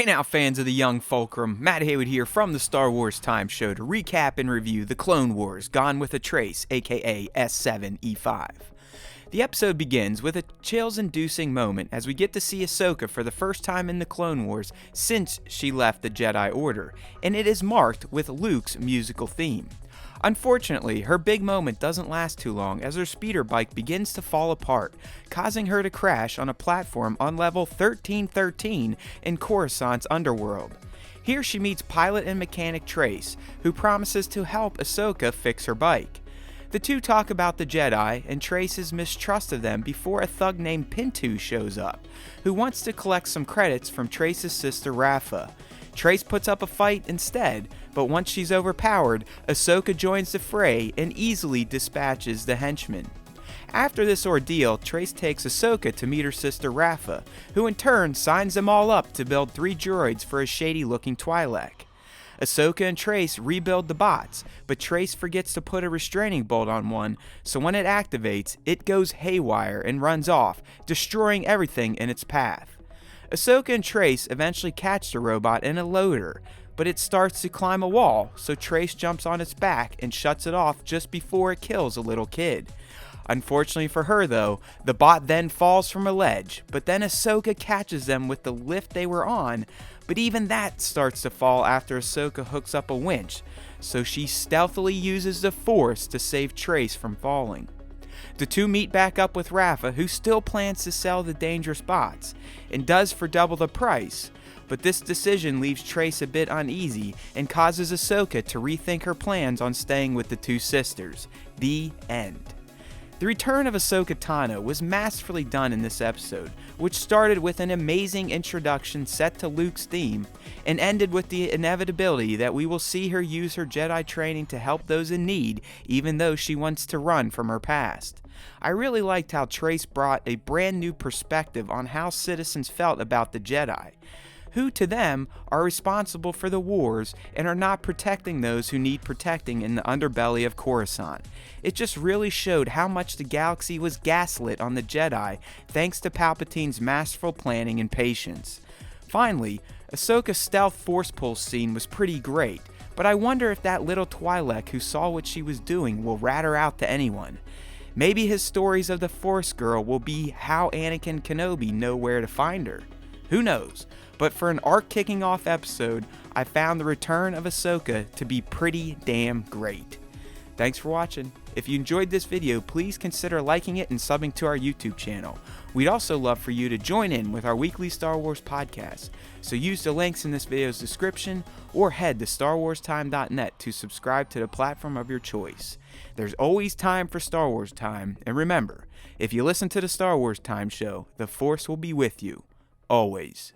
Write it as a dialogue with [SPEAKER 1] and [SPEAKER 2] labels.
[SPEAKER 1] Hey now, fans of the young Fulcrum, Matt Heywood here from the Star Wars Time Show to recap and review The Clone Wars Gone with a Trace, aka S7E5. The episode begins with a chills-inducing moment as we get to see Ahsoka for the first time in the Clone Wars since she left the Jedi Order, and it is marked with Luke's musical theme. Unfortunately, her big moment doesn't last too long as her speeder bike begins to fall apart, causing her to crash on a platform on level 1313 in Coruscant's underworld. Here she meets pilot and mechanic Trace, who promises to help Ahsoka fix her bike. The two talk about the Jedi and Trace's mistrust of them before a thug named Pintu shows up, who wants to collect some credits from Trace's sister Rafa. Trace puts up a fight instead, but once she's overpowered, Ahsoka joins the fray and easily dispatches the henchmen. After this ordeal, Trace takes Ahsoka to meet her sister Rafa, who in turn signs them all up to build 3 droids for a shady-looking Twi'lek. Ahsoka and Trace rebuild the bots, but Trace forgets to put a restraining bolt on one, so when it activates, it goes haywire and runs off, destroying everything in its path. Ahsoka and Trace eventually catch the robot in a loader, but it starts to climb a wall, so Trace jumps on its back and shuts it off just before it kills a little kid. Unfortunately for her though, the bot then falls from a ledge, but then Ahsoka catches them with the lift they were on, but even that starts to fall after Ahsoka hooks up a winch, so she stealthily uses the Force to save Trace from falling. The two meet back up with Rafa, who still plans to sell the dangerous bots, and does for double the price, but this decision leaves Trace a bit uneasy and causes Ahsoka to rethink her plans on staying with the two sisters. The end. The return of Ahsoka Tano was masterfully done in this episode, which started with an amazing introduction set to Luke's theme, and ended with the inevitability that we will see her use her Jedi training to help those in need, even though she wants to run from her past. I really liked how Trace brought a brand new perspective on how citizens felt about the Jedi, who to them are responsible for the wars and are not protecting those who need protecting in the underbelly of Coruscant. It just really showed how much the galaxy was gaslit on the Jedi thanks to Palpatine's masterful planning and patience. Finally, Ahsoka's stealth force pulse scene was pretty great, but I wonder if that little Twi'lek who saw what she was doing will rat her out to anyone. Maybe his stories of the Force Girl will be how Anakin Kenobi know where to find her. Who knows? But for an arc kicking off episode, I found the return of Ahsoka to be pretty damn great. Thanks for watching. If you enjoyed this video, please consider liking it and subbing to our YouTube channel. We'd also love for you to join in with our weekly Star Wars podcast, so use the links in this video's description or head to StarWarsTime.net to subscribe to the platform of your choice. There's always time for Star Wars time, and remember, if you listen to the Star Wars Time Show, the Force will be with you, always.